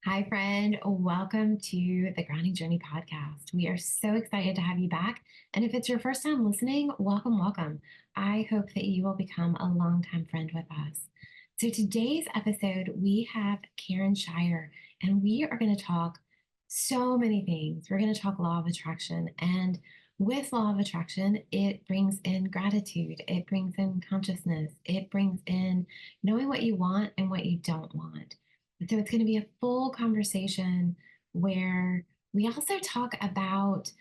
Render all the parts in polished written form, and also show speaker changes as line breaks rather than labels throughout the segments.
Hi, friend. Welcome to the Grounding Journey podcast. We are so excited to have you back. And if it's your first time listening, welcome, welcome. I hope that you will become a longtime friend with us. So, today's episode, we have Karen Shier, and we are going to talk so many things. We're going to talk law of attraction. And with law of attraction, it brings in gratitude, it brings in consciousness, it brings in knowing what you want and what you don't want. So it's going to be a full conversation where we also talk about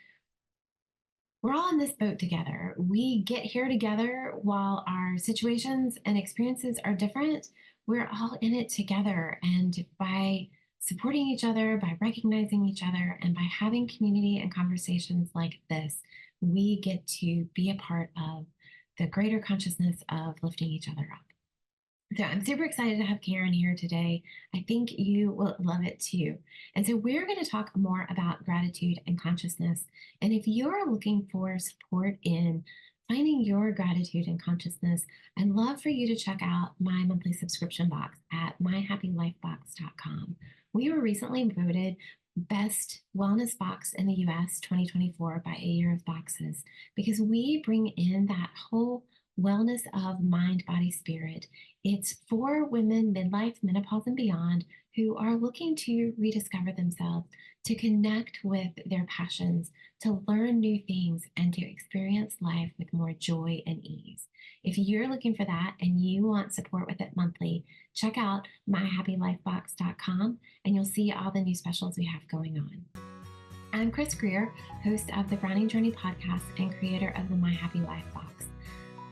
we're all in this boat together. We get here together while our situations and experiences are different. We're all in it together. And by supporting each other, by recognizing each other, and by having community and conversations like this, we get to be a part of the greater consciousness of lifting each other up. So I'm super excited to have Karen here today. I think you will love it too. And so we're going to talk more about gratitude and consciousness. And if you're looking for support in finding your gratitude and consciousness, I'd love for you to check out my monthly subscription box at myhappylifebox.com. We were recently voted Best Wellness Box in the US 2024 by A Year of Boxes because we bring in that whole wellness of mind, body, spirit. It's for women, midlife, menopause, and beyond who are looking to rediscover themselves, to connect with their passions, to learn new things, and to experience life with more joy and ease. If you're looking for that and you want support with it monthly, check out myhappylifebox.com and you'll see all the new specials we have going on. I'm Chris Greer, host of the Grounding Journey podcast and creator of the My Happy Life Box.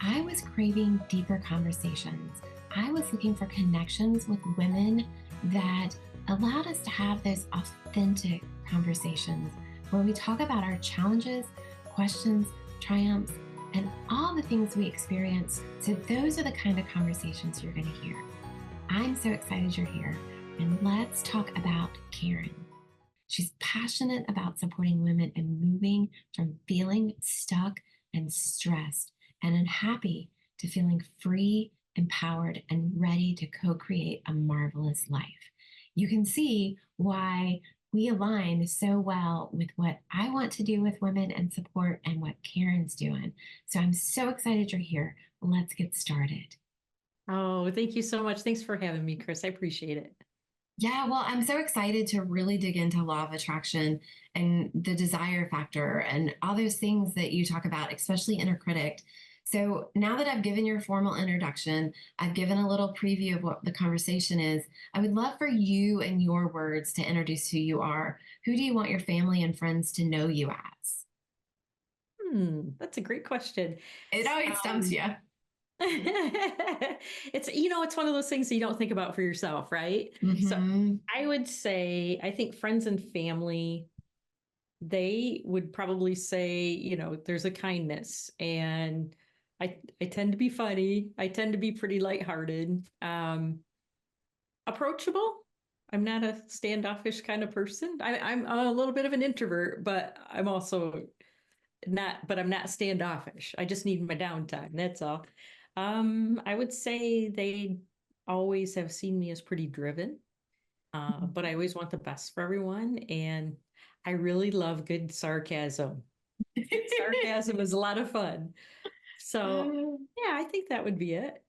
I was craving deeper conversations. I was looking for connections with women that allowed us to have those authentic conversations where we talk about our challenges, questions, triumphs, and all the things we experience. So those are the kind of conversations you're going to hear. I'm so excited you're here. And let's talk about Karen. She's passionate about supporting women and moving from feeling stuck and stressed and unhappy to feeling free, empowered, and ready to co-create a marvelous life. You can see why we align so well with what I want to do with women and support and what Karen's doing. So I'm so excited you're here. Let's get started.
Oh, thank you so much. Thanks for having me, Chris. I appreciate it.
Yeah, well, I'm so excited to really dig into law of attraction and the desire factor and all those things that you talk about, especially inner critic. So now that I've given your formal introduction, I've given a little preview of what the conversation is. I would love for you and your words to introduce who you are. Who do you want your family and friends to know you as?
That's a great question.
It always stumps
Um,
you.
it's one of those things that you don't think about for yourself, right? So
Mm-hmm.
I would say, I think friends and family, they would probably say, there's a kindness, and I tend to be funny. I tend to be pretty lighthearted, approachable. I'm not a standoffish kind of person. I'm a little bit of an introvert, but I'm not standoffish. I just need my downtime. That's all. I would say they always have seen me as pretty driven, but I always want the best for everyone. And I really love good sarcasm. Good sarcasm is a lot of fun. So, yeah, I think that would be it.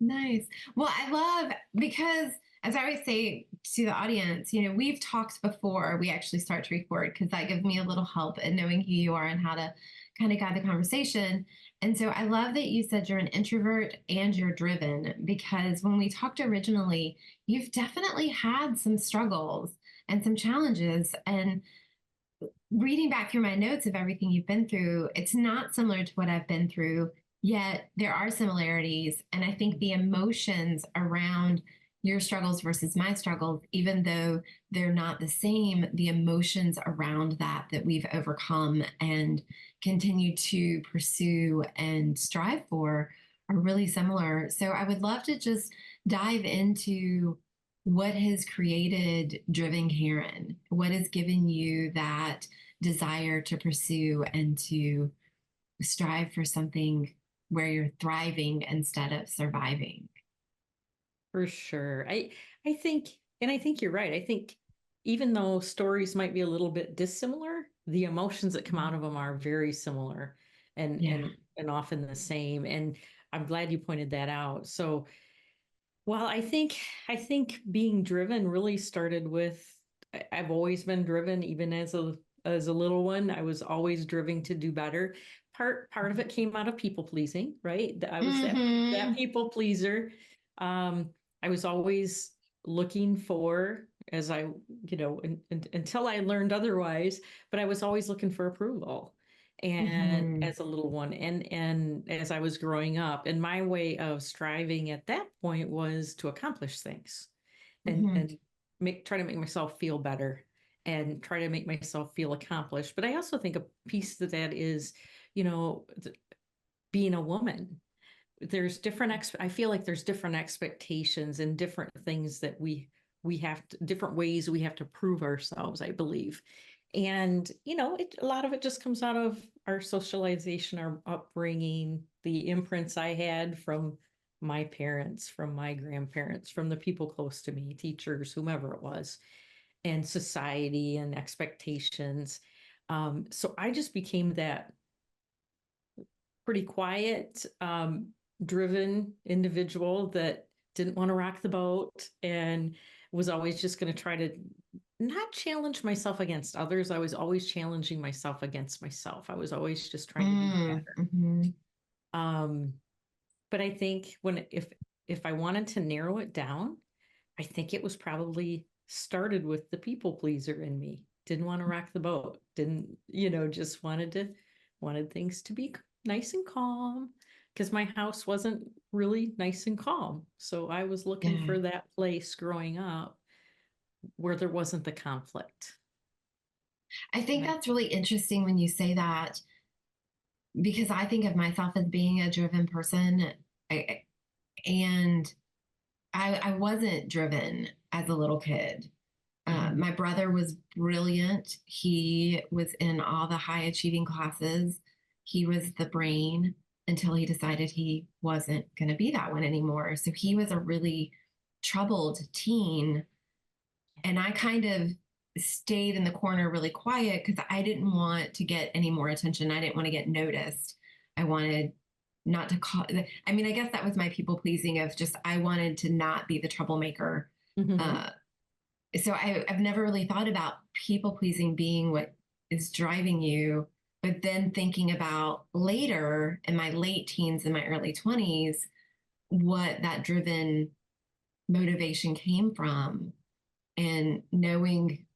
Nice. Well, I love because as I always say to the audience, we've talked before we actually start to record because that gives me a little help in knowing who you are and how to kind of guide the conversation. And so I love that you said you're an introvert and you're driven because when we talked originally, you've definitely had some struggles and some challenges. And reading back through my notes of everything you've been through, it's not similar to what I've been through, yet there are similarities. And I think the emotions around your struggles versus my struggles, even though they're not the same, the emotions around that we've overcome and continue to pursue and strive for are really similar. So I would love to just dive into what has created Driven Karen? What has given you that desire to pursue and to strive for something where you're thriving instead of surviving?
For sure. I think, and I think you're right. I think even though stories might be a little bit dissimilar, the emotions that come
Mhm.
out of them are very similar and
Yeah.
and often the same. And I'm glad you pointed that out. So, well, I think being driven really started with I've always been driven, even as a little one. I was always driven to do better. Part of it came out of people pleasing, right? I was that
Hmm.
people pleaser. Um, I was always looking for, as I, until I learned otherwise, but I was always looking for approval. And
Hmm.
as a little one, and as I was growing up, and my way of striving at that point was to accomplish things
Hmm.
and try to make myself feel better and try to make myself feel accomplished. But I also think a piece of that is, you know, being a woman. There's I feel like there's different expectations and different things that we have to, different ways we have to prove ourselves, I believe. And a lot of it just comes out of our socialization, our upbringing, the imprints I had from my parents, from my grandparents, from the people close to me, teachers, whomever it was, and society and expectations. So I just became that pretty quiet, driven individual that didn't want to rock the boat and was always just going to try to not challenge myself against others. I was always challenging myself against myself. I was always just trying to do better.
Hmm.
Um, but I think if I wanted to narrow it down, I think it was probably started with the people pleaser in me. Didn't want to rock the boat. Didn't, just wanted things to be nice and calm because my house wasn't really nice and calm. So I was looking
Yeah.
for that place growing up where there wasn't the conflict.
I think
And I,
that's really interesting when you say that, because I think of myself as being a driven person. I, and I wasn't driven as a little kid.
Mhm.
My brother was brilliant. He was in all the high achieving classes. He was the brain until he decided he wasn't going to be that one anymore. So he was a really troubled teen. And I kind of stayed in the corner really quiet because I didn't want to get any more attention. I didn't want to get noticed. I wanted not to call. I mean, I guess that was my people pleasing of just, I wanted to not be the troublemaker.
Mhm.
Uh, so I've never really thought about people pleasing being what is driving you, but then thinking about later in my late teens and my early 20s, what that driven motivation came from, and knowing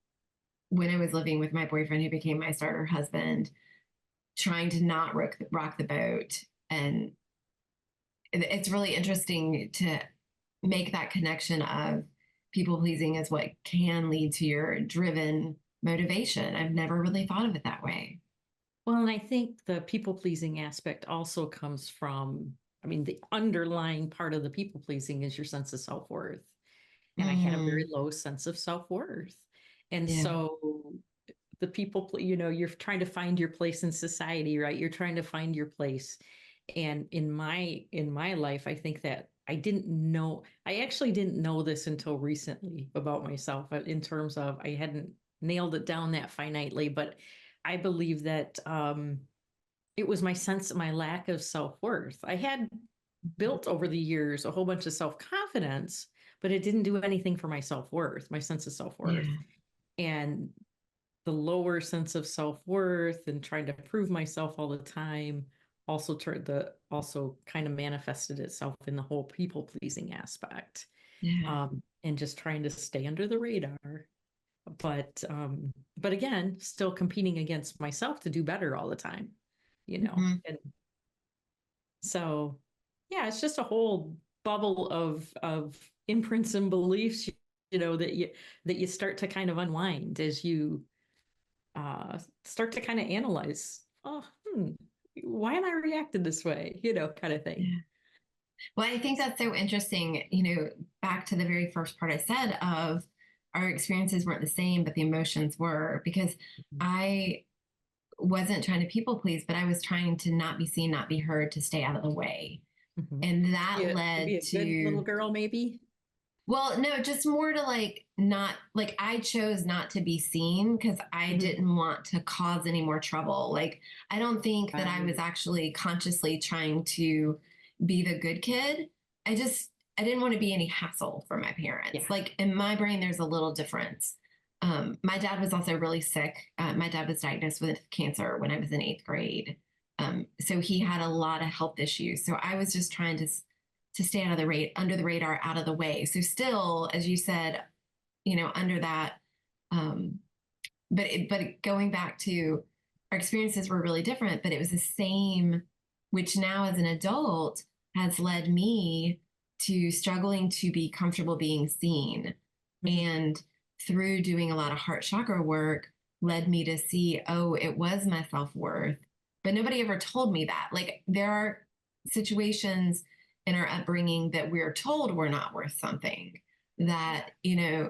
when I was living with my boyfriend who became my starter husband, trying to not rock the boat. And it's really interesting to make that connection of people pleasing as what can lead to your driven motivation. I've never really thought of it that way.
Well, and I think the people pleasing aspect also comes from, I mean, the underlying part of the people pleasing is your sense of self worth. And I had a very
Mm,
low sense of self worth. And
yeah,
so the you're trying to find your place in society, right? You're trying to find your place. And in my life, I think that I actually didn't know this until recently about myself, in terms of I hadn't nailed it down that finitely, but I believe that it was my lack of self-worth. I had built over the years a whole bunch of self-confidence, but it didn't do anything for my self-worth, my sense of self-worth.
yeah,
And the lower sense of self-worth and trying to prove myself all the time also kind of manifested itself in the whole people pleasing aspect,
yeah.
and just trying to stay under the radar, but again still competing against myself to do better all the time,
Mhm.
and so yeah, it's just a whole bubble of imprints and beliefs, that you start to kind of unwind as you start to kind of analyze, why am I reacting this way, kind of thing.
Yeah. Well, I think that's so interesting. Back to the very first part I said of our experiences weren't the same, but the emotions were, because I wasn't trying to people please, but I was trying to not be seen, not be heard, to stay out of the way.
Mm-hmm.
And that
To be
led
a good little
to,
girl, maybe.
Well, no, just more to like not like I chose not to be seen because I
Mhm.
didn't want to cause any more trouble. Like, I don't think that I was
Right.
actually consciously trying to be the good kid. I didn't want to be any hassle for my parents.
Yeah.
Like, in my brain, there's a little difference. My dad was also really sick. My dad was diagnosed with cancer when I was in eighth grade. So he had a lot of health issues. So I was just trying to stay out of the under the radar, out of the way. So still, as you said, under that. Um, but going back to our experiences were really different, but it was the same, which now as an adult has led me to struggling to be comfortable being seen.
Mhm.
And through doing a lot of heart chakra work, led me to see, oh, it was my self worth. But nobody ever told me that. Like, there are situations in our upbringing that we're told we're not worth something, that,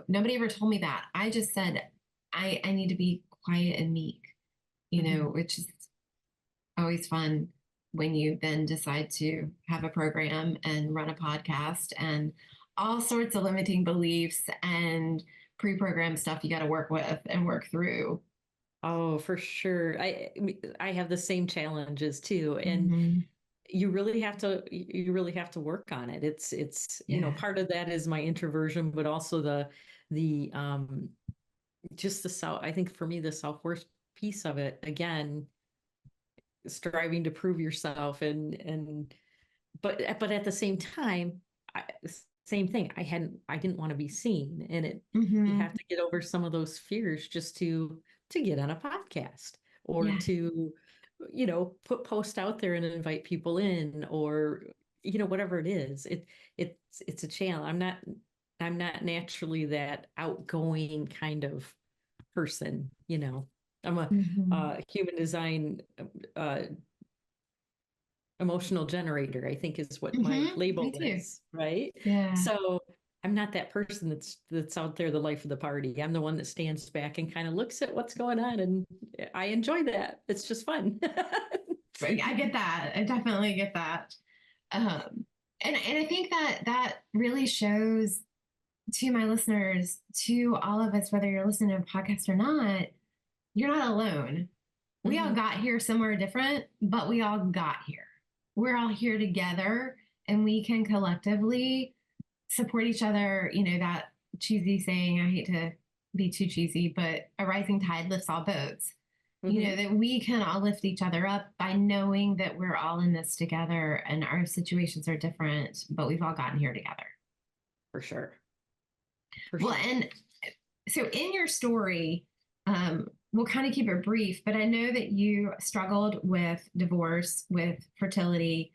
nobody ever told me that. I just said, I need to be quiet and meek,
Mhm.
which is always fun when you then decide to have a program and run a podcast and all sorts of limiting beliefs and pre-programmed stuff you got to work with and work through.
Oh, for sure. I have the same challenges too, and
Mm-hmm.
you really have to work on it. It's
Yeah.
part of that is my introversion, but also the just the self. I think for me the self-worth piece of it again, striving to prove yourself and but at the same time, same thing. I didn't want to be seen, and you
Mm-hmm.
have to get over some of those fears just to get on a podcast or
Yeah.
to, put post out there and invite people in, or whatever it is. It's a challenge. I'm not naturally that outgoing kind of person. I'm a
Mm-hmm.
human design uh, emotional generator, I think is what my
Mm-hmm. Me
label
too.
is, right?
Yeah.
So I'm not that person that's out there the life of the party. I'm the one that stands back and kind of looks at what's going on, and I enjoy that. It's just fun.
I get that. I definitely get that. Um, and I think that that really shows to my listeners, to all of us, whether you're listening to a podcast or not, you're not alone. We all
Mhm.
got here somewhere different, but we all got here. We're all here together and we can collectively support each other. That cheesy saying, I hate to be too cheesy, but a rising tide lifts all boats.
Mhm.
That we can all lift each other up by knowing that we're all in this together and our situations are different, but we've all gotten here together.
For sure. For
Well,
sure.
and so in your story, we'll kind of keep it brief, but I know that you struggled with divorce, with fertility,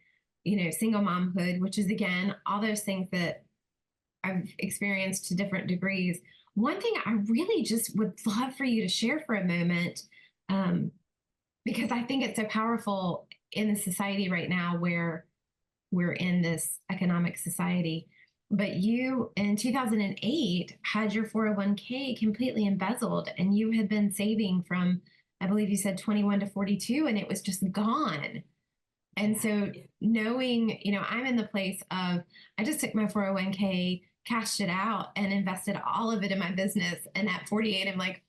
single momhood, which is again, all those things that I've experienced to different degrees. One thing I really just would love for you to share for a moment, um, because I think it's so powerful in the society right now where we're in this economic society. But you in 2008 had your 401k completely embezzled and you had been saving from, I believe you said 21 to 42, and it was just gone. And
Yeah.
so knowing, I'm in the place of, I just took my 401k, cashed it out, and invested all of it in my business. And at 48, I'm like,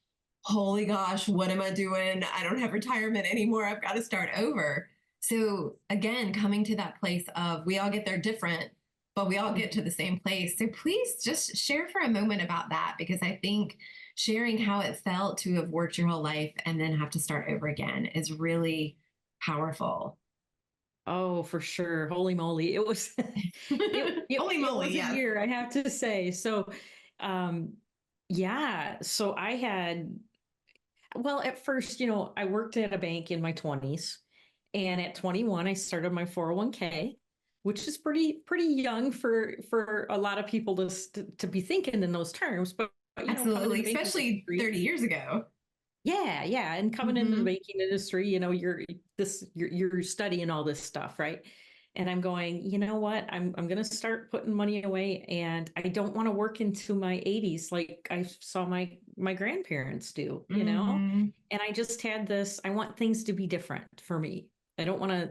holy gosh, what am I doing? I don't have retirement anymore. I've got to start over. So again, coming to that place of we all get there different, but we all get
Mhm.
to the same place. So please just share for a moment about that, because I think sharing how it felt to have worked your whole life and then have to start over again is really powerful.
Oh, for sure. Holy moly. It was
Holy
it
moly,
was a
yes.
year, I have to say. So um yeah, so I had well, at first, I worked at a bank in my 20s, and at 21 I started my 401k, which is pretty young for a lot of people to be thinking in those terms, but coming in
Absolutely,
the banking
especially
industry.
30 years ago.
Yeah, yeah, and coming into the
Mm-hmm.
banking industry, you're studying all this stuff, right? And I'm going, you know what? I'm going to start putting money away, and I don't want to work into my 80s like I saw my grandparents do.
Mm-hmm.
And I just had this, I want things to be different for me. I don't want to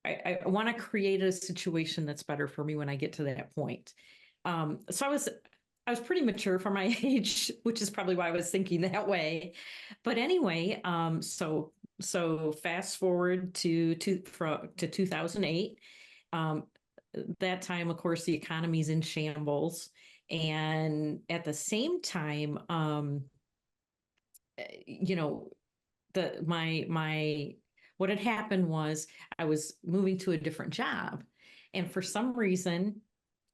I want to create a situation that's better for me when I get to that point. So I was pretty mature for my age, which is probably why I was thinking that way. But anyway, so fast forward to 2008. Um, that time, of course, the economy's in shambles, and at the same time, you know, the my what had happened was I was moving to a different job, and for some reason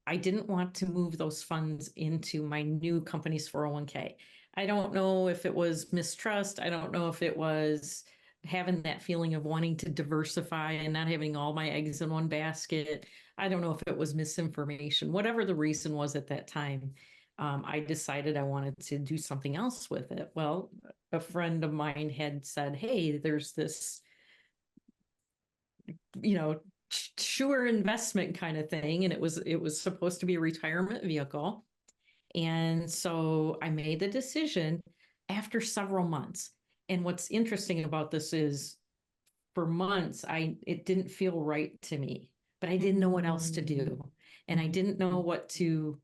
I didn't want to move those funds into my new company's 401k. I don't know if it was mistrust. I don't know if it was having that feeling of wanting to diversify and not having all my eggs in one basket. I don't know if it was misinformation, whatever the reason was at that time. I decided I wanted to do something else with it. Well, a friend of mine had said, "Hey, there's this, you know, sure investment kind of thing," and it was supposed to be a retirement vehicle. And so I made the decision after several months. And what's interesting about this is for months it didn't feel right to me, but I didn't know what else to
Mm,
do. And I didn't know
mhm.
what to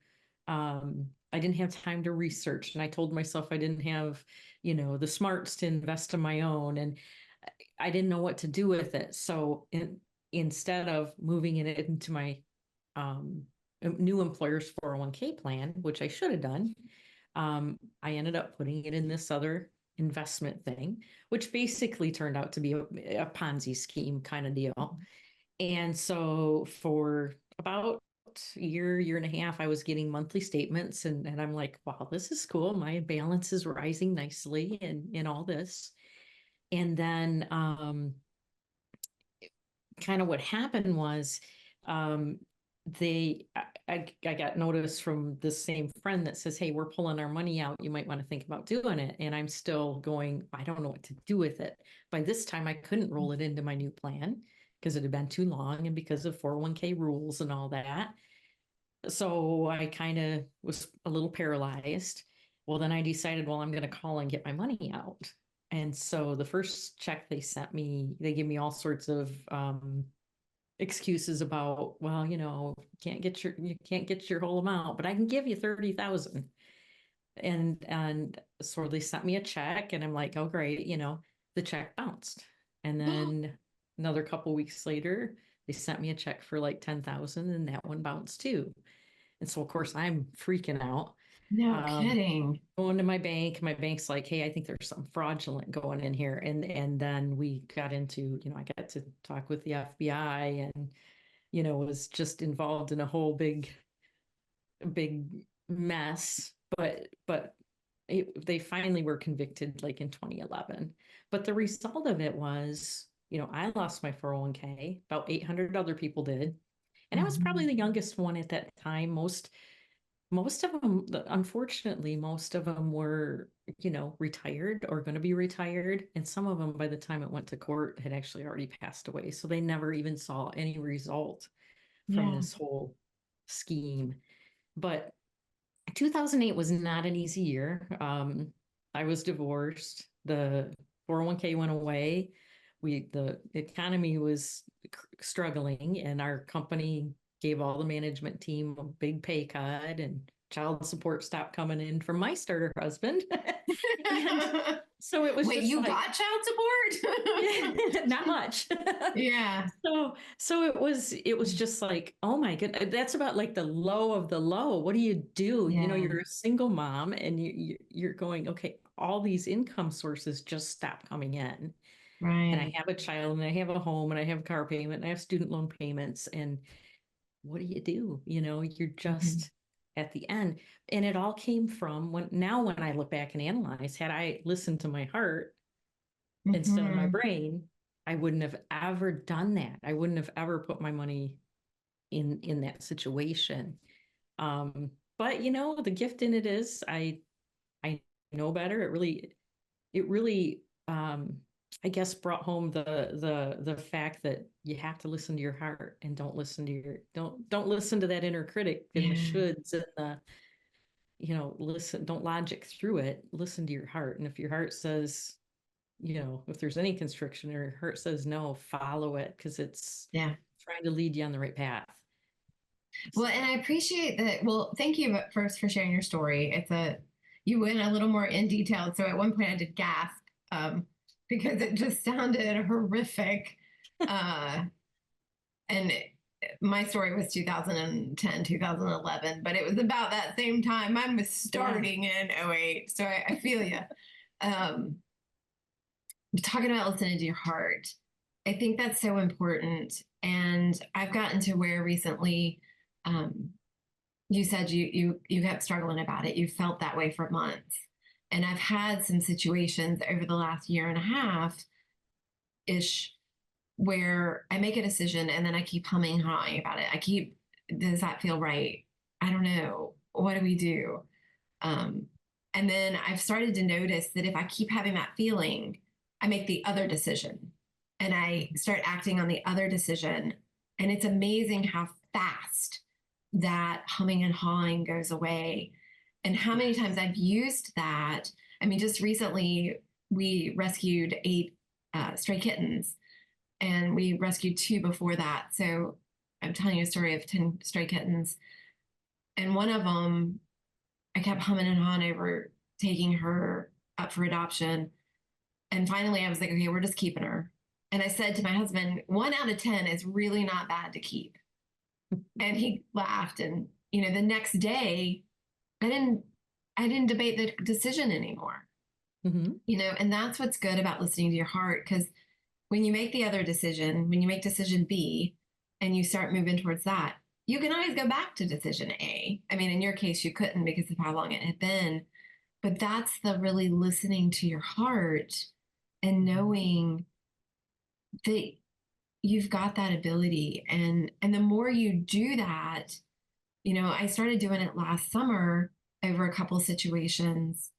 I didn't have time to research, and I told myself I didn't have, the smarts to invest in my own, and I didn't know what to do with it. So instead of moving it into my um, new employer's 401k plan, which I should have done, I ended up putting it in this other investment thing, which basically turned out to be a Ponzi scheme kind of deal. And so for about a year and a half, I was getting monthly statements, and I'm like, wow, this is cool. My balance is rising nicely and in all this. And then kind of what happened was um, I got notice from the same friend that says, "Hey, we're pulling our money out. You might want to think about doing it." And I'm still going, I don't know what to do with it. By this time, I couldn't roll it into my new plan because it had been too long and because of 401k rules and all that. So I kind of was a little paralyzed. Well, then I decided, well, I'm going to call and get my money out. And so the first check they sent me, they gave me all sorts of excuses about, well, you can't get your whole amount, but I can give you 30,000. And so they sent me a check, and I'm like, oh great, the check bounced. And then another couple weeks later, they sent me a check for like 10,000, and that one bounced too. And so of course I'm freaking out.
No
Um,
kidding.
Going to my bank's like, hey, I think there's some fraudulent going in here. And then we got into, I got to talk with the FBI, and was just involved in a whole big mess. But they finally were convicted like in 2011. But the result of it was, I lost my 401k. About 800 other people did, and I was probably
Mhm.
the youngest one at that time. Most of them, unfortunately, most of them were, retired or going to be retired. And some of them, by the time it went to court, had actually already passed away. So they never even saw any result from
Yeah.
this whole scheme. But 2008 was not an easy year. I was divorced. The 401k went away. The economy was struggling, and our company gave all the management team a big pay cut, and child support stopped coming in from my starter husband. And so it was
Wait,
just
you
like,
got child support?
not much.
Yeah.
So it was just like, oh my goodness, that's about like the low of the low. What do you do?
Yeah.
You're a single mom, and you're going, okay, all these income sources just stop coming in. And I
Right.
have a child, and I have a home, and I have a car payment, and I have student loan payments. And what do you do? You're
Mhm.
just at the end. And it all came from when I look back and analyze, had I listened to my heart instead of my
Mhm.
brain, I wouldn't have ever done that. I wouldn't have ever put my money in that situation. Um, but the gift in it is I know better. It really I guess brought home the fact that you have to listen to your heart, and don't listen to that inner critic and the
Yeah.
shoulds and the listen, don't logic through it. Listen to your heart. And if your heart says, if there's any constriction, or your heart says no, follow it, because it's
Yeah.
trying to lead you on the right path.
Well, and I appreciate that. Well, thank you first for sharing your story. You went a little more in detail. So at one point I did gasp um, because it just sounded horrific. Uh, and my story was 2010, 2011, but it was about that same time. Mine was
Yeah.
starting in '08. So I feel you. Um, talking about listening to your heart, I think that's so important. And I've gotten to where recently, um, you said you kept struggling about it. You felt that way for months. And I've had some situations over the last year and a half ish where I make a decision and then I keep humming and hawing about it. Does that feel right? I don't know. What do we do? Um, and then I've started to notice that if I keep having that feeling, I make the other decision and I start acting on the other decision. And it's amazing how fast that humming and hawing goes away. And how many
Yes.
times I've used that. I mean, just recently we rescued 8 stray kittens and we rescued 2 before that. So I'm telling you a story of 10 stray kittens. And one of them, I kept humming and hawing over taking her up for adoption. And finally, I was like, okay, we're just keeping her. And I said to my husband, 1 out of 10 is really not bad to keep. And he laughed. And, the next day, I didn't, I didn't debate the decision anymore.
Hmm.
And that's what's good about listening to your heart. Because when you make the other decision, when you make decision B and you start moving towards that, you can always go back to decision A. I mean, in your case, you couldn't because of how long it had been. But that's the really listening to your heart and knowing that you've got that ability. And the more you do that, I started doing it last summer over a couple situations.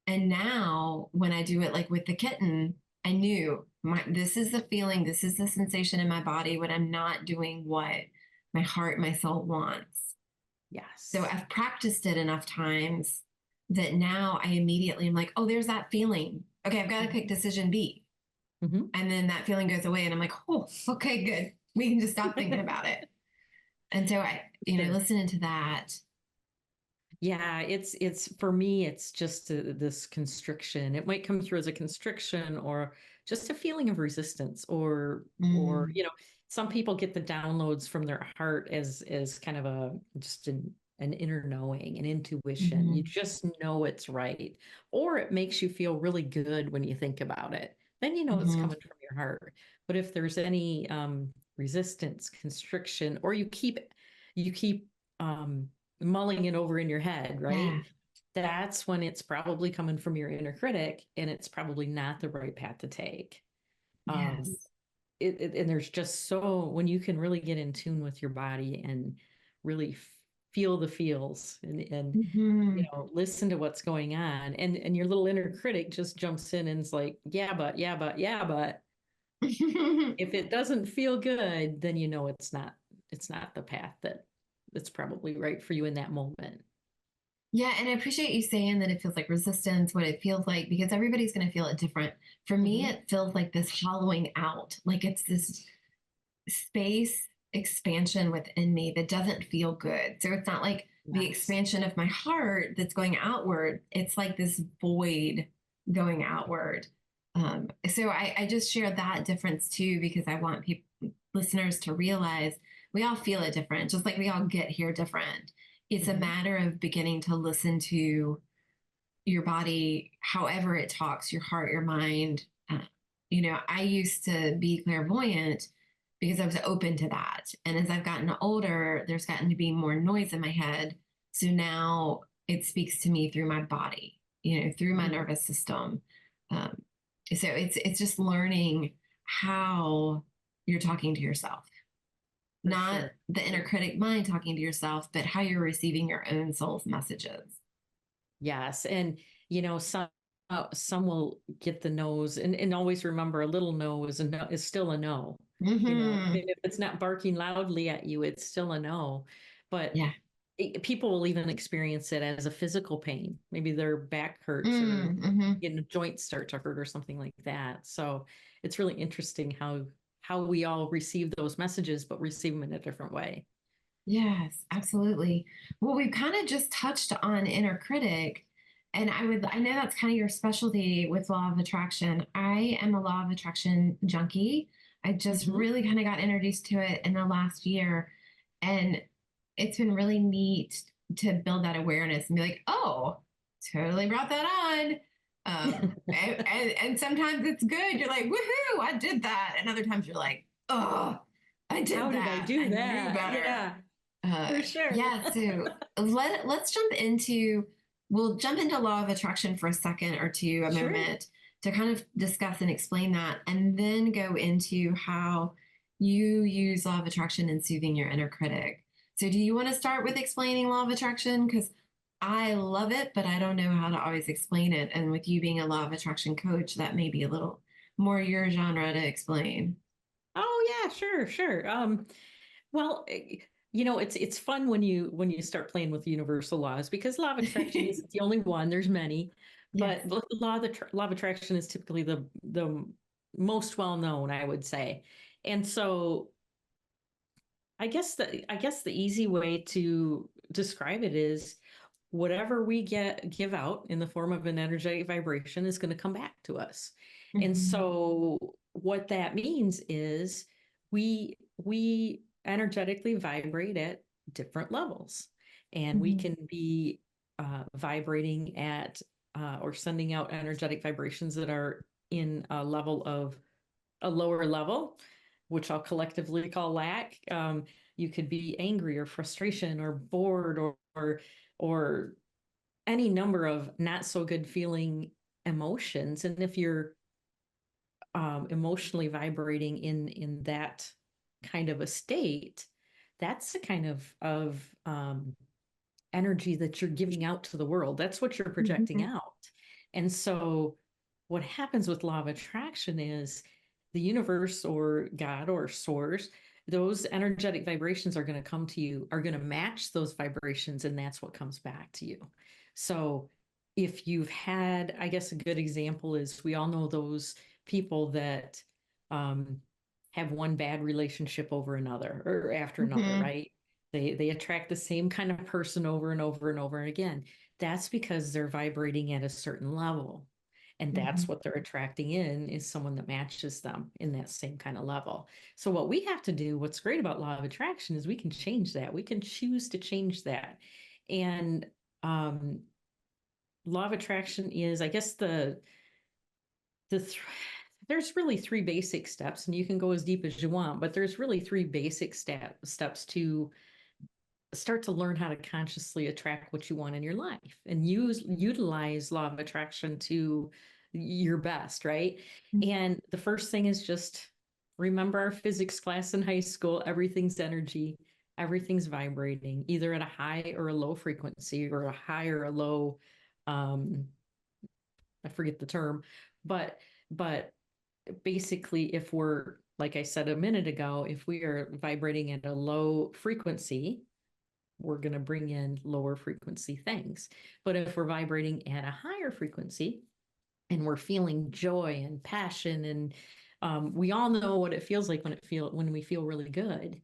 And now when I do it like with the kitten, I knew this is the feeling, this is the sensation in my body when I'm not doing what my heart, my soul wants. So
Yes.
I've practiced it enough times that now I immediately am like, oh, there's that feeling. Okay, I've got to pick decision B.
Hmm.
And then that feeling goes away and I'm like, oh, okay, good. We can just stop thinking about it. And so
Sure.
listening to that.
Yeah, it's for me, it's just this constriction. It might come through as a constriction or just a feeling of resistance, or
Mm,
some people get the downloads from their heart as kind of a just an inner knowing, an intuition. You
mhm,
just know it's right, or it makes you feel really good when you think about it. Then you know it's
mhm.
coming from your heart. But if there's any resistance, constriction, or you keep um mulling it over in your head, right?
Yeah.
That's when it's probably coming from your inner critic and it's probably not the right path to take. Um,
Yes.
and there's just so, when you can really get in tune with your body and really feel the feels and
Mhm.
listen to what's going on. And your little inner critic just jumps in and is like, yeah, but, yeah, but, yeah, but if it doesn't feel good, then it's not the path that's probably right for you in that moment.
Yeah, and I appreciate you saying that it feels like resistance, what it feels like, because everybody's going to feel it different. For me,
Hmm.
it feels like this hollowing out, like it's this space expansion within me that doesn't feel good. So it's not like the
Yes.
expansion of my heart that's going outward. It's like this void going outward. So I just share that difference too, because I want people, listeners to realize we all feel it different, just like we all get here different. It's a
Hmm.
matter of beginning to listen to your body, however it talks, your heart, your mind. I used to be clairvoyant because I was open to that. And as I've gotten older, there's gotten to be more noise in my head. So now it speaks to me through my body, through my
Hmm.
nervous system. Um, so it's just learning how you're talking to yourself,
For
not
sure.
the inner critic mind talking to yourself, but how you're receiving your own soul's messages.
Yes. And, some will get the no's, and always remember, a little no is a no is still a no.
Mm-hmm.
Even if it's not barking loudly at you, it's still a no. But
Yeah.
people will even experience it as a physical pain. Maybe their back hurts, or
Mm-hmm.
joints start to hurt or something like that. So it's really interesting how we all receive those messages, but receive them in a different way.
Yes, absolutely. Well, we've kind of just touched on inner critic, and I know that's kind of your specialty with law of attraction. I am a law of attraction junkie. I just
Hmm.
really kind of got introduced to it in the last year, and it's been really neat to build that awareness and be like, oh, totally brought that on. And sometimes it's good. You're like, woohoo, I did that. And other times you're like, oh, I did
How did I
that.
do
I knew
that?
better.
Yeah, for sure.
Yeah, so let's jump into we'll jump into law of attraction for a second or two, a
Sure.
moment to kind of discuss and explain that, and then go into how you use law of attraction in soothing your inner critic. So, do you want to start with explaining law of attraction? Because I love it, but I don't know how to always explain it. And with you being a law of attraction coach, that may be a little more your genre to explain.
Oh yeah, sure, sure. Well, it's fun when you start playing with universal laws because law of attraction isn't the only one. There's many,
Yes.
but the law of attraction is typically the most well known, I would say. And so I guess the easy way to describe it is whatever we give out in the form of an energetic vibration is going to come back to us. And
Hmm.
so what that means is we energetically vibrate at different levels, and we
Hmm.
can be vibrating at or sending out energetic vibrations that are in a level of a lower level, which I'll collectively call lack. You could be angry or frustration or bored or any number of not so good feeling emotions. And if you're emotionally vibrating in that kind of a state, that's the kind of energy that you're giving out to the world. That's what you're projecting
Hmm.
out. And so what happens with law of attraction is the universe or God or source, those energetic vibrations are going to come to you, are going to match those vibrations, and that's what comes back to you. So if you've had, I guess a good example is we all know those people that um, have one bad relationship over another or after another,
Hmm.
right? They attract the same kind of person over and over and over again. That's because they're vibrating at a certain level. And that's
Hmm.
what they're attracting in is someone that matches them in that same kind of level. So what we have to do, what's great about law of attraction is we can change that. We can choose to change that. And um, law of attraction is, I guess the th- there's really three basic steps, and you can go as deep as you want, but there's really three basic steps to start to learn how to consciously attract what you want in your life and utilize law of attraction to your best, right? And the first thing is just remember our physics class in high school. Everything's energy, everything's vibrating either at a high or a low frequency, or a high or a low, um I forget the term, but but basically, if we're, like I said a minute ago, if we are vibrating at a low frequency, we're going to bring in lower frequency things. But if we're vibrating at a higher frequency and we're feeling joy and passion, and we all know what it feels like when we feel really good.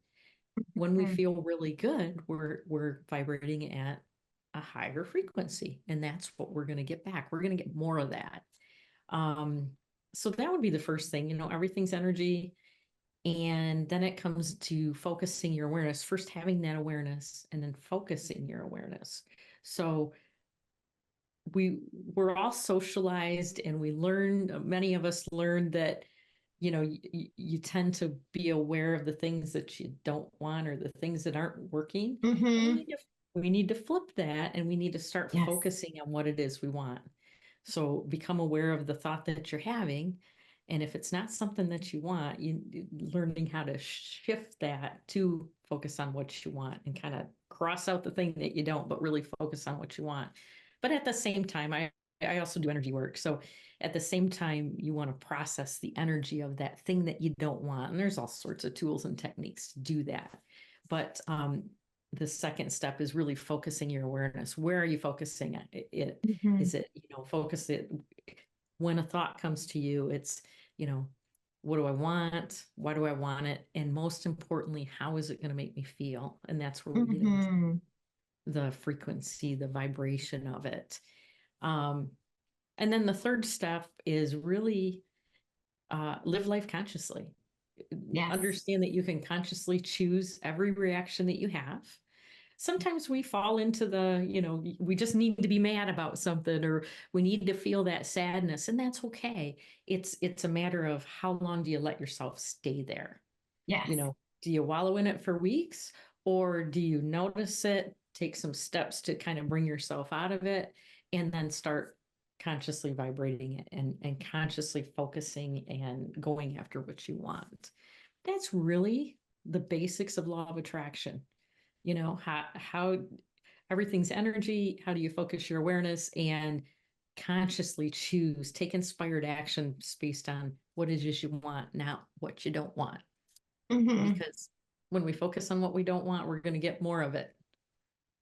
When we
Hmm.
feel really good, we're vibrating at a higher frequency, and that's what we're going to get back. We're going to get more of that. Um, so that would be the first thing. Everything's energy, and then it comes to focusing your awareness, first having that awareness and then focusing your awareness. So we're all socialized, and we learn, many of us learn that, you tend to be aware of the things that you don't want or the things that aren't working. And
Hmm.
we need to flip that, and we need to start
Yes.
focusing on what it is we want. So become aware of the thought that you're having. And if it's not something that you want, learning how to shift that to focus on what you want and kind of cross out the thing that you don't, but really focus on what you want. But at the same time, I also do energy work. So at the same time, you want to process the energy of that thing that you don't want. And there's all sorts of tools and techniques to do that. But the second step is really focusing your awareness. Where are you focusing it?
Hmm.
Is it, focus it when a thought comes to you, it's, you know, what do I want? Why do I want it? And most importantly, how is it going to make me feel? And that's where we get into
Hmm.
the frequency, the vibration of it. Um, and then the third step is really live life consciously.
Yes.
Understand that you can consciously choose every reaction that you have. Sometimes we fall into we just need to be mad about something, or we need to feel that sadness, and that's okay. It's a matter of how long do you let yourself stay there?
Yes.
Do you wallow in it for weeks, or do you notice it, take some steps to kind of bring yourself out of it, and then start consciously vibrating it and consciously focusing and going after what you want? That's really the basics of law of attraction. How everything's energy. How do you focus your awareness and consciously choose, take inspired action based on what it is you want, not what you don't want?
Hmm.
Because when we focus on what we don't want, we're going to get more of it.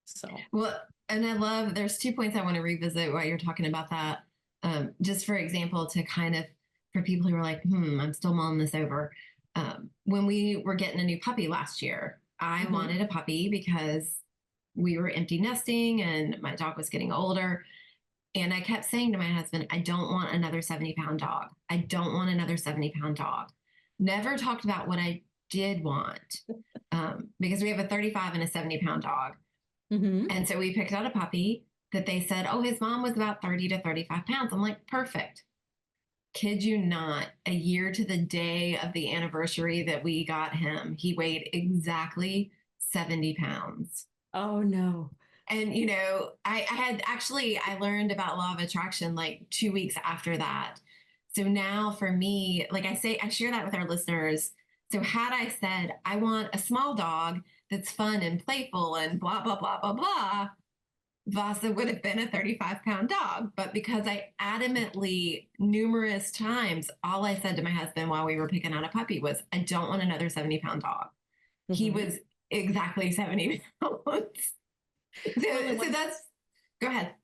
So,
Well, and I love, there's 2 points I want to revisit while you're talking about that. Just for example, to kind of, for people who are like, I'm still mulling this over. When we were getting a new puppy last year, I
mhm.
wanted a puppy because we were empty nesting and my dog was getting older. And I kept saying to my husband, I don't want another 70-pound dog. I don't want another 70-pound dog. Never talked about what I did want, because we have a 35 and a 70-pound dog.
Mhm.
And so we picked out a puppy that they said, oh, his mom was about 30 to 35 pounds. I'm like, perfect. Kid you not, a year to the day of the anniversary that we got him, he weighed exactly 70 pounds.
Oh no.
And, I had actually, I learned about law of attraction like 2 weeks after that. So now for me, like I say, I share that with our listeners. So had I said, I want a small dog that's fun and playful and blah, blah, blah, blah, blah, Vasa would have been a 35-pound dog. But because I adamantly, numerous times, all I said to my husband while we were picking out a puppy was, I don't want another 70-pound dog. He
Mhm.
was exactly 70 pounds.
Well, and
So that's, go ahead.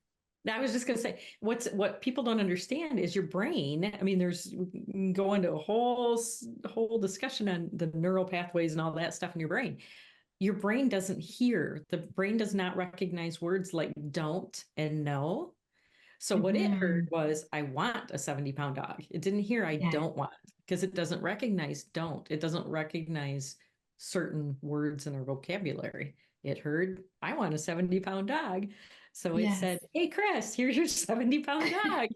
I was just going to say, what people don't understand is your brain. I mean, we can go into a whole discussion on the neural pathways and all that stuff in your brain. Your brain doesn't hear. The brain does not recognize words like don't and no. So what it heard
Mm-hmm.
was, I want a 70-pound dog. It didn't hear I
Yeah.
don't want, because it doesn't recognize don't. It doesn't recognize certain words in our vocabulary. It heard, I want a 70-pound dog. So it
Yes.
said, hey, Chris, here's your 70-pound dog.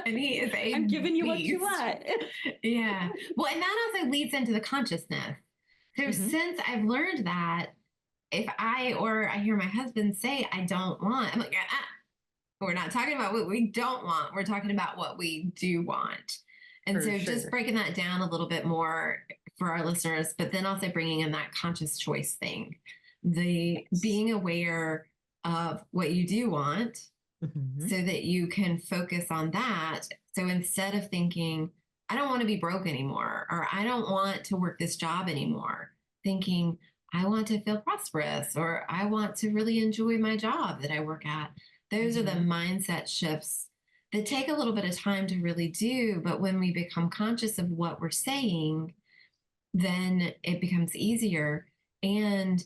And he is a
I'm giving you what you
beast.
want.
Yeah. Well, and that also leads into the consciousness. So
Mhm.
since I've learned that, if I hear my husband say, I don't want, I'm like, we're not talking about what we don't want. We're talking about what we do want. And
For
so just
sure.
breaking that down a little bit more for our listeners, but then also bringing in that conscious choice thing, the
Yes.
being aware of what you do want
Mhm.
so that you can focus on that. So instead of thinking, I don't want to be broke anymore, or I don't want to work this job anymore, thinking, I want to feel prosperous, or I want to really enjoy my job that I work at. Those are the
Mhm.
mindset shifts that take a little bit of time to really do. But when we become conscious of what we're saying, then it becomes easier. And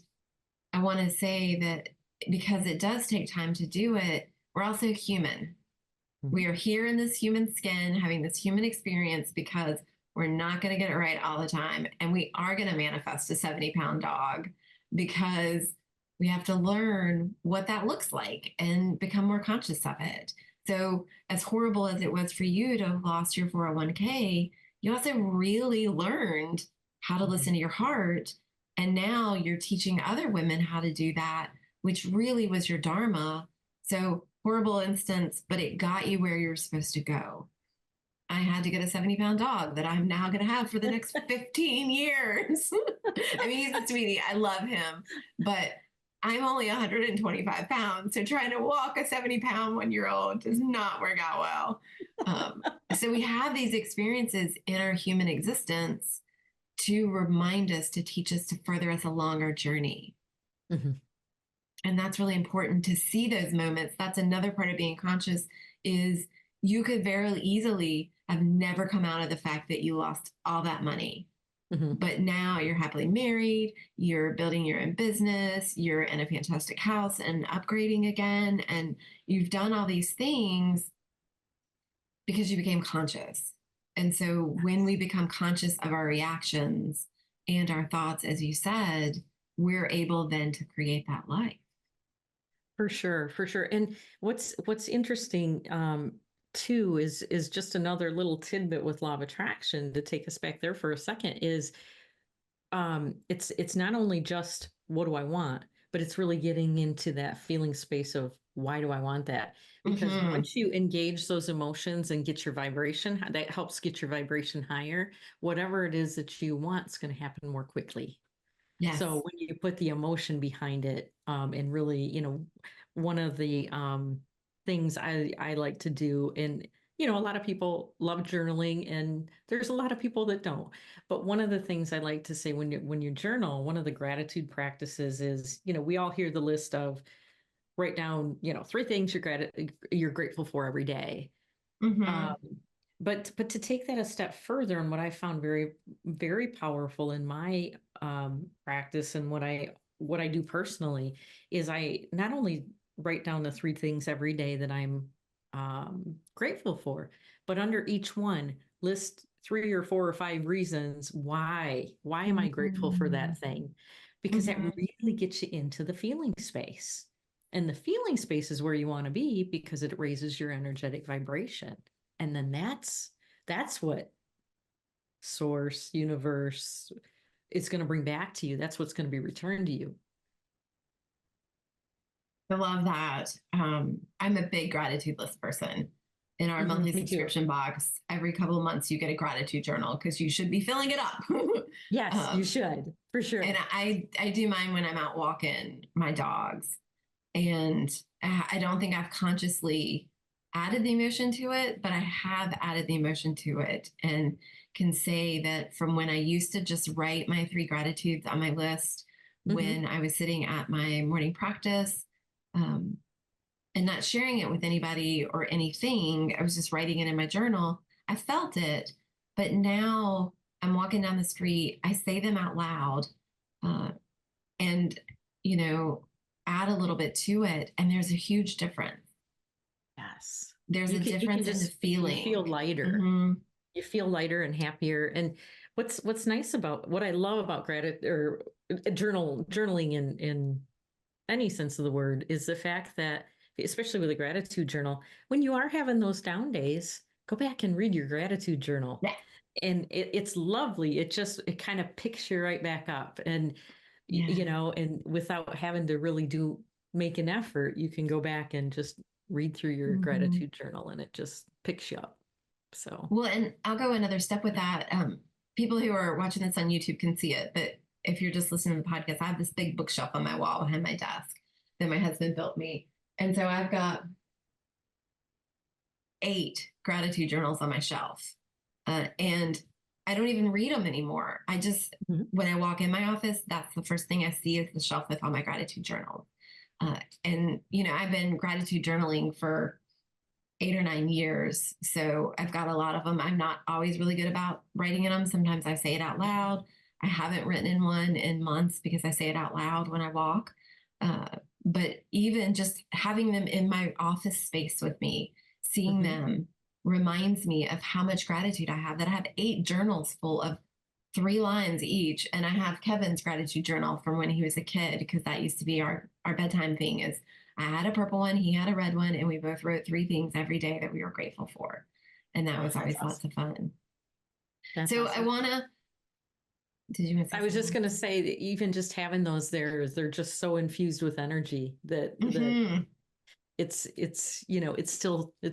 I want to say that because it does take time to do it, we're also human.
Mhm.
We are here in this human skin, having this human experience because we're not going to get it right all the time. And we are going to manifest a 70-pound dog because we have to learn what that looks like and become more conscious of it. So, as horrible as it was for you to have lost your 401k, you also really learned how to
Mhm.
listen to your heart. And now you're teaching other women how to do that, which really was your dharma. So, horrible instance, but it got you where you're supposed to go. I had to get a 70-pound dog that I'm now going to have for the next 15 years. I mean, he's a sweetie. I love him, but I'm only 125 pounds. So trying to walk a 70-pound 1 year old does not work out well. So we have these experiences in our human existence to remind us, to teach us, to further us along our journey.
Mhm.
And that's really important to see those moments. That's another part of being conscious is you could very easily have never come out of the fact that you lost all that money.
Hmm.
But now you're happily married, you're building your own business, you're in a fantastic house and upgrading again. And you've done all these things because you became conscious. And so when we become conscious of our reactions and our thoughts, as you said, we're able then to create that life.
For sure, for sure. And what's interesting too is just another little tidbit with law of attraction to take us back there for a second is it's not only just what do I want, but it's really getting into that feeling space of why do I want that? Because
Mm-hmm.
once you engage those emotions and get your vibration, that helps get your vibration higher. Whatever it is that you want is going to happen more quickly. So
Yes.
when you put the emotion behind it, and really, one of the things I like to do, and a lot of people love journaling, and there's a lot of people that don't. But one of the things I like to say when you journal, one of the gratitude practices is, we all hear the list of write down, three things you're grateful for every day.
Mm-hmm.
Um, but to take that a step further, and what I found very, very powerful in my practice and what I do personally is I not only write down the three things every day that I'm grateful for, but under each one list three or four or five reasons why am I grateful for
Mm-hmm.
that thing? Because that
Mm-hmm.
really gets you into the feeling space. And the feeling space is where you want to be because it raises your energetic vibration. And then that's what source, universe is going to bring back to you. That's what's going to be returned to you.
I love that. I'm a big gratitude list person. In our monthly
Me too.
subscription box, every couple of months you get a gratitude journal because you should be filling it up.
Yes, you
um,
should, for
and
sure.
I do mine when I'm out walking my dogs, and I don't think I've consciously added the emotion to it, but I have added the emotion to it, and can say that from when I used to just write my three gratitudes on my list
Hmm.
when I was sitting at my morning practice. Um, and not sharing it with anybody or anything. I was just writing it in my journal. I felt it, but now I'm walking down the street. I say them out loud, uh, and you know, add a little bit to it, and there's a huge difference.
Yes.
There's a
You can
difference in the
just you feel
feeling.
lighter.
Mm-hmm.
You feel lighter and happier. And what's nice about what I love about gratitude or journaling in any sense of the word is the fact that, especially with a gratitude journal, when you are having those down days, go back and read your gratitude journal.
Yeah.
And it's lovely. It kind of picks you right back up. And,
Yeah.
and without having to really make an effort, you can go back and just read through your
Mm-hmm.
gratitude journal and it just picks you up. So,
Well, and I'll go another step with that. People who are watching this on YouTube can see it, but if you're just listening to the podcast, I have this big bookshelf on my wall behind my desk that my husband built me. And so I've got 8 gratitude journals on my shelf. And I don't even read them anymore.
mhm.
When I walk in my office, that's the first thing I see is the shelf with all my gratitude journals. I've been gratitude journaling for 8 or 9 years. So I've got a lot of them. I'm not always really good about writing in them. Sometimes I say it out loud. I haven't written in one in months because I say it out loud when I walk. Uh, but even just having them in my office space with me, seeing
Mhm.
them reminds me of how much gratitude I have, that I have 8 journals full of 3 lines each. And I have Kevin's gratitude journal from when he was a kid, because that used to be our bedtime thing is I had a purple one, he had a red one, and we both wrote 3 things every day that we were grateful for. And that
Oh,
was
that's
always
awesome.
lots of fun.
That's
So I
awesome.
want to, did you want to
I
say
was just
something?
going to say that even just having those there, they're just so infused with energy that
Mm-hmm.
it's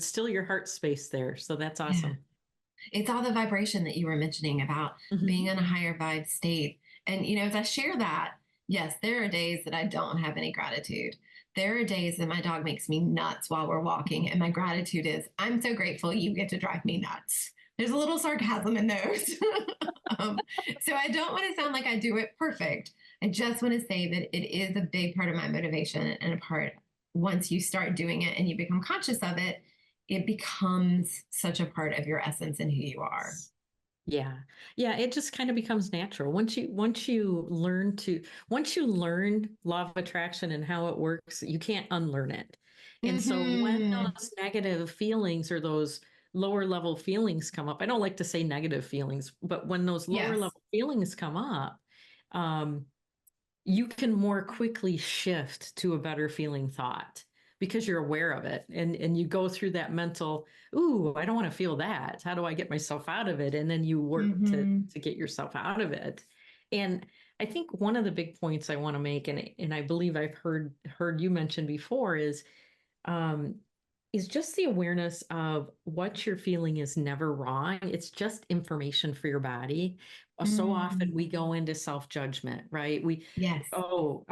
still your heart space there. So that's
Yeah.
awesome.
It's all the vibration that you were mentioning about being
Hmm.
in a higher vibe state. And, as I share that, yes, there are days that I don't have any gratitude. There are days that my dog makes me nuts while we're walking. And my gratitude is, I'm so grateful you get to drive me nuts. There's a little sarcasm in those. um, so I don't want to sound like I do it perfect. I just want to say that it is a big part of my motivation, and a part, once you start doing it and you become conscious of it, it becomes such a part of your essence and who you are.
Yeah. Yeah, it just kind of becomes natural. Once you learn law of attraction and how it works, you can't unlearn it. And so when
Hmm.
those negative feelings or those lower level feelings come up, I don't like to say negative feelings, but when those lower
Yes.
level feelings come up, um, you can more quickly shift to a better feeling thought because you're aware of it, and you go through that mental, ooh, I don't want to feel that, how do I get myself out of it, and then you work
Hmm.
to get yourself out of it. And I think one of the big points I want to make, and I believe I've heard you mention before, um, is just the awareness of what you're feeling is never wrong. It's just information for your body. So often
Mm.
we go into self-judgment, right?
Yes.
Oh,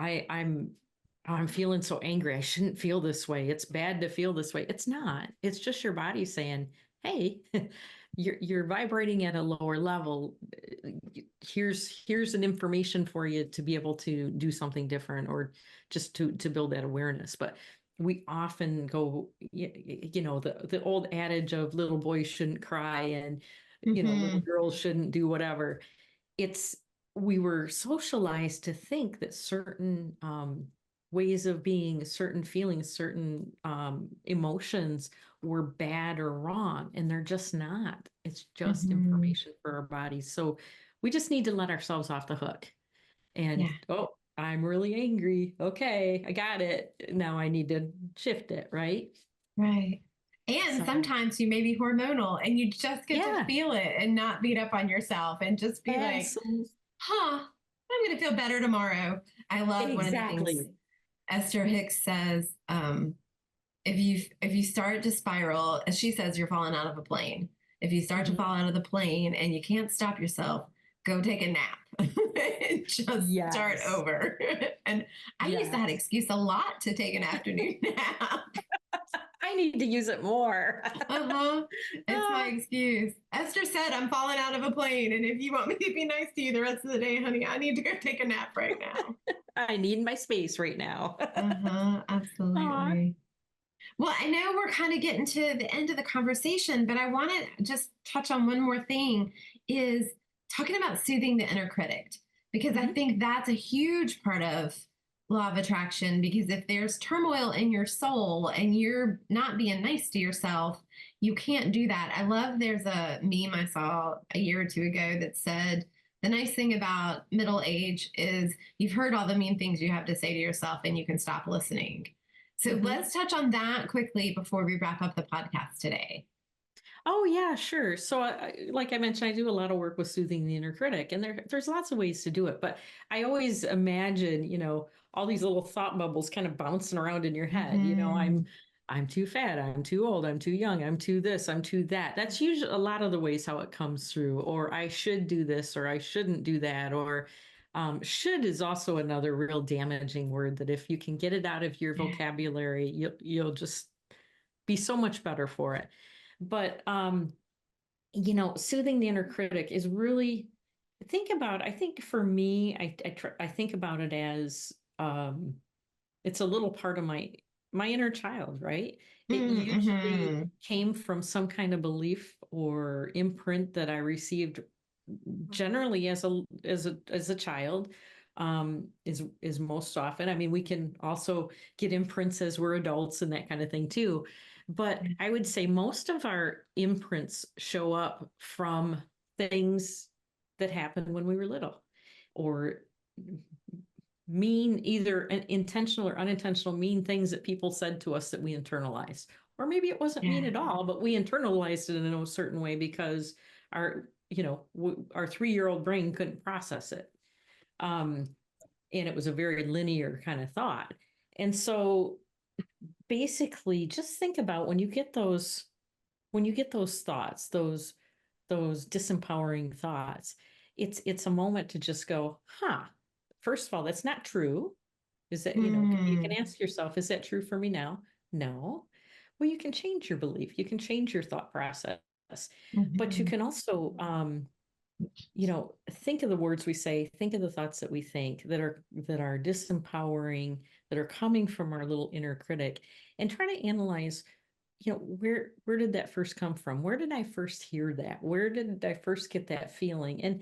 I'm feeling so angry. I shouldn't feel this way. It's bad to feel this way. It's not. It's just your body saying, hey, you're vibrating at a lower level. Here's an information for you to be able to do something different, or just to build that awareness. But we often go, the old adage of little boys shouldn't cry, and little
Hmm.
girls shouldn't do whatever. It's We were socialized to think that certain ways of being, certain feelings, certain emotions were bad or wrong, and they're just not. It's just
Hmm.
information for our bodies. So we just need to let ourselves off the hook. And
Yeah.
oh, I'm really angry. Okay, I got it. Now I need to shift it, right?
Right. And
So
sometimes you may be hormonal and you just get to
yeah,
feel it and not beat up on yourself and just be like,
absolutely.
huh, I'm going to feel better tomorrow. I love one of the things
Exactly.
Esther Hicks says, if you start to spiral, as she says, you're falling out of a plane. If you start to
Mhm.
fall out of the plane and you can't stop yourself, go take a nap. Just start
Yes.
over. And I use that
Yes.
excuse a lot to take an afternoon nap.
I need to use it more.
Uh-huh. It's my
Ah,
excuse. Esther said I'm falling out of a plane, and if you want me to be nice to you the rest of the day, honey, I need to go take a nap right now.
I need my space right now.
Uh-huh.
Aw.
Absolutely. Well, I know we're kind of getting to the end of the conversation, but I want to just touch on one more thing is talking about soothing the inner critic, because I
Mhm.
think that's a huge part of law of attraction. Because if there's turmoil in your soul and you're not being nice to yourself, you can't do that. I love there's a meme I saw a year or two ago that said, the nice thing about middle age is you've heard all the mean things you have to say to yourself and you can stop listening. So
Mhm.
let's touch on that quickly before we wrap up the podcast today.
Oh yeah, sure. So, like I mentioned, I do a lot of work with soothing the inner critic, and there's lots of ways to do it. But I always imagine, all these little thought bubbles kind of bouncing around in your head.
Hmm.
I'm too fat, I'm too old, I'm too young, I'm too this, I'm too that. That's usually a lot of the ways how it comes through. Or I should do this, or I shouldn't do that, or should is also another real damaging word that if you can get it out of your
Yeah.
vocabulary, you'll just be so much better for it. But soothing the inner critic is really, I think for me, I think about it as it's a little part of my inner child, right? It usually
Mm-hmm.
came from some kind of belief or imprint that I received generally as a child. Is most often. I mean, we can also get imprints as we're adults and that kind of thing too. But I would say most of our imprints show up from things that happened when we were little, or mean, either intentional or unintentional mean things that people said to us that we internalized. Or maybe it wasn't mean
Yeah.
at all, but we internalized it in a certain way because our 3-year-old brain couldn't process it. Um, and it was a very linear kind of thought. And so basically just think about when you get those thoughts, those disempowering thoughts, it's a moment to just go, huh, first of all, that's not true. Is that, you can
Mm-hmm.
ask yourself, is that true for me now? No. Well, you can change your belief, you can change your thought process, but you
Mm-hmm.
can also, think of the words we say, think of the thoughts that we think that are disempowering, that are coming from our little inner critic, and try to analyze. where did that first come from? Where did I first hear that? Where did I first get that feeling?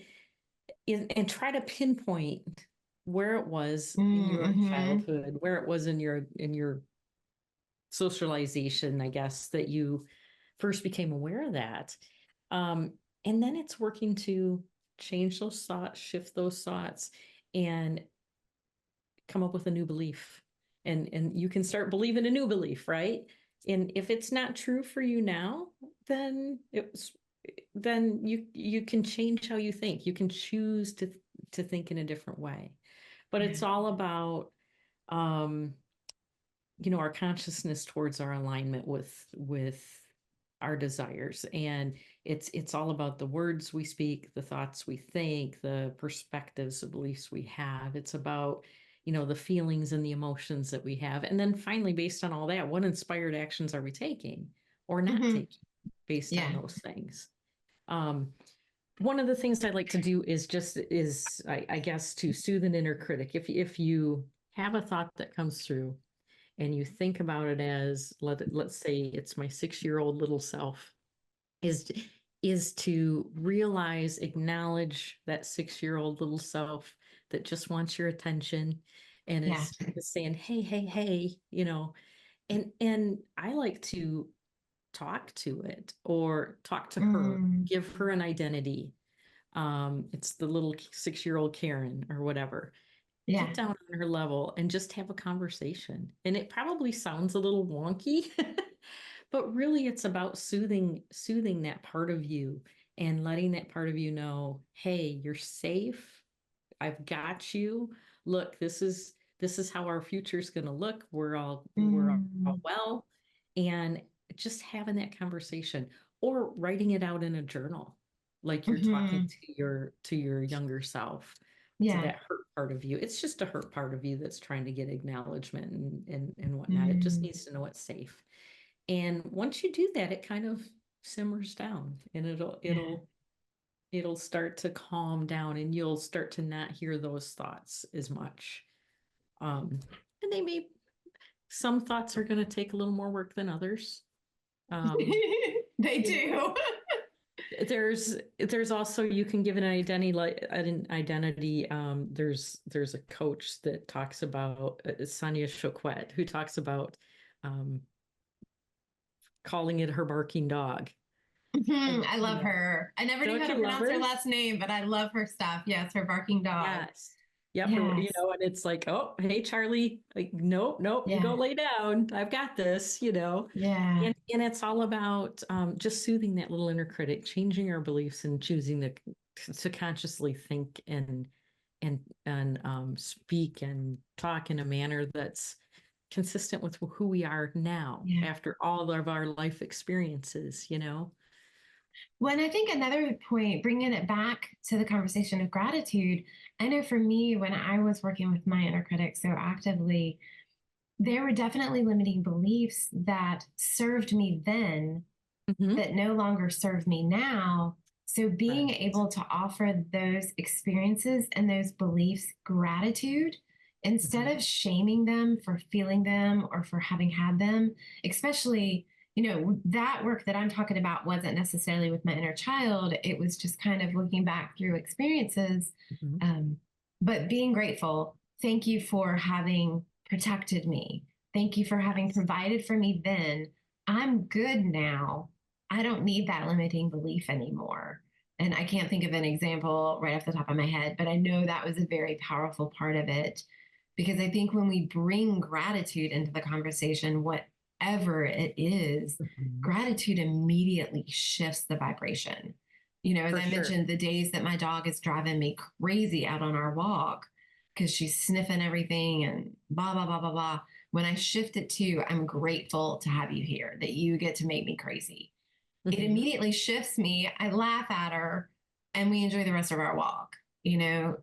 And try to pinpoint where it was in your
Mm-hmm.
childhood, where it was in your socialization, I guess, that you first became aware of that. Um, and then it's working to change those thoughts, shift those thoughts, and come up with a new belief. And you can start believing a new belief, right? And if it's not true for you now, then you can change how you think. You can choose to think in a different way. But
Yeah.
it's all about um our consciousness towards our alignment with our desires. And it's all about the words we speak, the thoughts we think, the perspectives, the beliefs we have. It's about the feelings and the emotions that we have. And then finally, based on all that, what inspired actions are we taking or not
Mm-hmm.
taking based on
Yeah.
those things? um One of the things I like to do is I guess to soothe an inner critic. If you have a thought that comes through and you think about it as, let's say it's my 6-year-old little self, is is to realize, acknowledge that 6-year-old little self that just wants your attention and
Yeah.
is saying, hey, hey, hey, and I like to talk to it or talk to her,
Mm.
give her an identity. It's the little 6-year-old Karen or whatever. Get
Yeah.
down on her level and just have a conversation. And it probably sounds a little wonky, but really it's about soothing that part of you and letting that part of you know, hey, you're safe. I've got you. Look, this is how our future is going to look. We're all
Mm.
well, and just having that conversation or writing it out in a journal, like you're talking
Mm-hmm.
to your younger self, to
Yeah.
that hurt part of you. It's just a hurt part of you that's trying to get acknowledgement and whatnot. It just
Mm.
needs to know it's safe. And once you do that, it kind of simmers down, and it'll
Yeah.
it'll it'll start to calm down, and you'll start to not hear those thoughts as much. And some thoughts are going to take a little more work than others. Um,
They
you know,
do.
there's also, you can give an identity. There's a coach that talks about, Sonia Choquette, who talks about um, calling it her barking dog.
Mhm.
And
I love her. I never knew how
don't
to
you love
pronounce her
her?
last name, but I love her stuff. Yes, her barking dog.
Yes. Yep.
Yes.
And it's like, oh, hey, Charlie, like, nope, nope, you go
Yeah.
lay down. I've got this.
Yeah.
And it's all about just soothing that little inner critic, changing our beliefs and choosing to consciously think and speak and talk in a manner that's consistent with who we are now
Yeah.
after all of our life experiences.
When I think another point, bringing it back to the conversation of gratitude, I know for me, when I was working with my inner critic so actively, there were definitely limiting beliefs that served me then
Hmm.
that no longer serve me now. So being
Right.
able to offer those experiences and those beliefs gratitude instead
Hmm.
of shaming them for feeling them or for having had them, especially, that work that I'm talking about wasn't necessarily with my inner child. It was just kind of looking back through experiences.
Hmm.
Um, but being grateful, thank you for having protected me. Thank you for having
Yes.
provided for me then. I'm good now. I don't need that limiting belief anymore. And I can't think of an example right off the top of my head, but I know that was a very powerful part of it. Because I think when we bring gratitude into the conversation, whatever it is,
Mhm.
gratitude immediately shifts the vibration. As
For
I
sure.
mentioned, the days that my dog is driving me crazy out on our walk because she's sniffing everything and blah, blah, blah, blah, blah. When I shift it to, I'm grateful to have you here, that you get to make me crazy, it
Hmm.
immediately shifts me. I laugh at her and we enjoy the rest of our walk.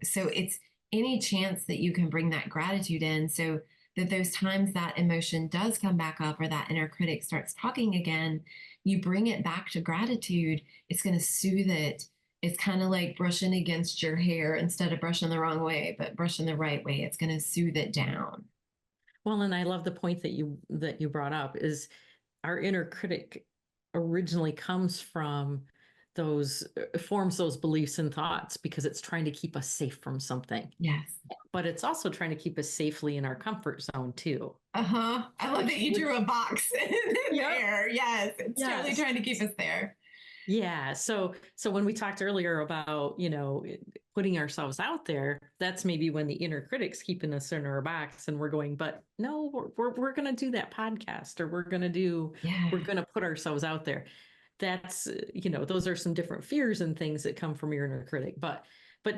So it's any chance that you can bring that gratitude in so that those times that emotion does come back up or that inner critic starts talking again, you bring it back to gratitude. It's going to soothe it. It's kind of like brushing against your hair instead of brushing the wrong way, but brushing the right way. It's going to soothe it down.
Well, and I love the point that you brought up is our inner critic originally comes from those forms those beliefs and thoughts because it's trying to keep us safe from something,
Yes.
but it's also trying to keep us safely in our comfort zone too.
Uh-huh. I love that you drew
Which,
a box in the
yep,
air. Yes. It's totally
yes.
trying to keep us there.
Yeah. So when we talked earlier about, putting ourselves out there, that's maybe when the inner critic's keeping us in our box and we're going, but no, we're going to do that podcast, or we're
Yeah.
going to put ourselves out there. That's, those are some different fears and things that come from your inner critic. But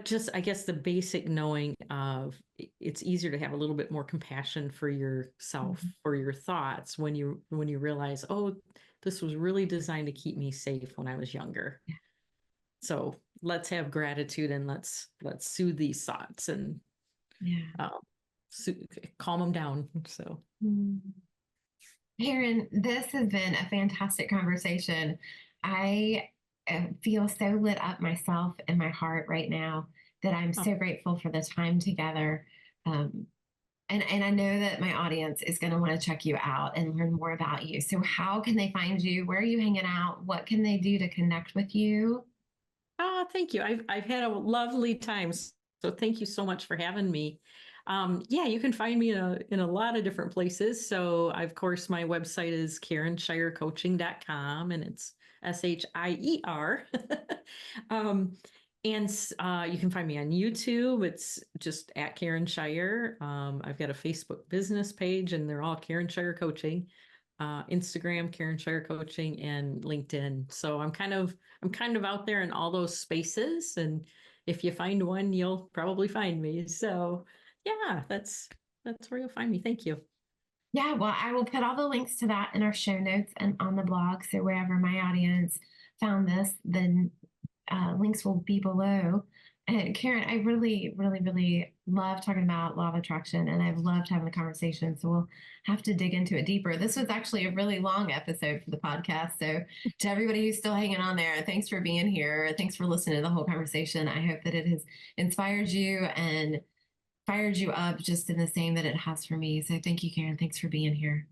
just, I guess, the basic knowing of it's easier to have a little bit more compassion for yourself,
Mhm.
for your thoughts when you realize, oh, this was really designed to keep me safe when I was younger.
Yeah.
So let's have gratitude and let's soothe these thoughts and
Yeah.
um, calm them down. So
Mm. Karen, this has been a fantastic conversation. I feel so lit up myself and my heart right now that I'm
oh,
so grateful for the time together. Um, and I know that my audience is going to want to check you out and learn more about you. So, how can they find you? Where are you hanging out? What can they do to connect with you?
thank you. I've had a lovely time. So thank you so much for having me. Yeah, you can find me in a lot of different places. So of course my website is KarenShierCoaching.com, and it's SHIER. um, and you can find me on YouTube. It's just at Karen Shier. I've got a Facebook business page, and they're all Karen Shier Coaching. Instagram, Karen Shier Coaching, and LinkedIn. So I'm kind of out there in all those spaces, and if you find one, you'll probably find me. So yeah, that's where you'll find me. Thank you.
Yeah, well, I will put all the links to that in our show notes and on the blog. So, wherever my audience found this, then links will be below. And Karen, I really, really, really love talking about law of attraction, and I've loved having the conversation. So we'll have to dig into it deeper. This was actually a really long episode for the podcast. So to everybody who's still hanging on there, thanks for being here. Thanks for listening to the whole conversation. I hope that it has inspired you and fired you up just in the same that it has for me. So thank you, Karen. Thanks for being here.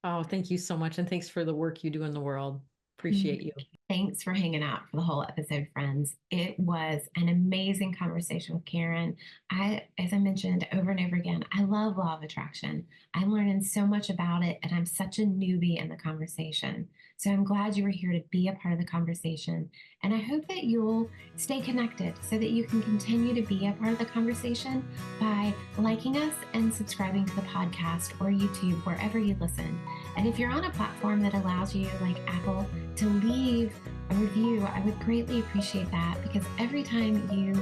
Oh, thank you so much, and thanks for the work you do in the world.
Mm.
Appreciate you.
Thanks for hanging out for the whole episode, friends. It was an amazing conversation with Karen. As I mentioned over and over again, I love law of attraction. I'm learning so much about it, and I'm such a newbie in the conversation. So I'm glad you were here to be a part of the conversation. And I hope that you'll stay connected so that you can continue to be a part of the conversation by liking us and subscribing to the podcast or YouTube, wherever you listen. And if you're on a platform that allows you, like Apple, to leave a review, I would greatly appreciate that, because every time you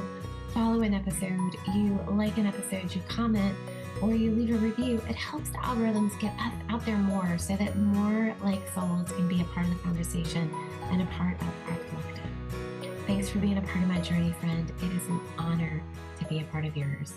follow an episode, you like an episode, you comment, or you leave a review, it helps the algorithms get us out there more so that more like souls can be a part of the conversation and a part of our collective. Thanks for being a part of my journey, friend. It is an honor to be a part of yours.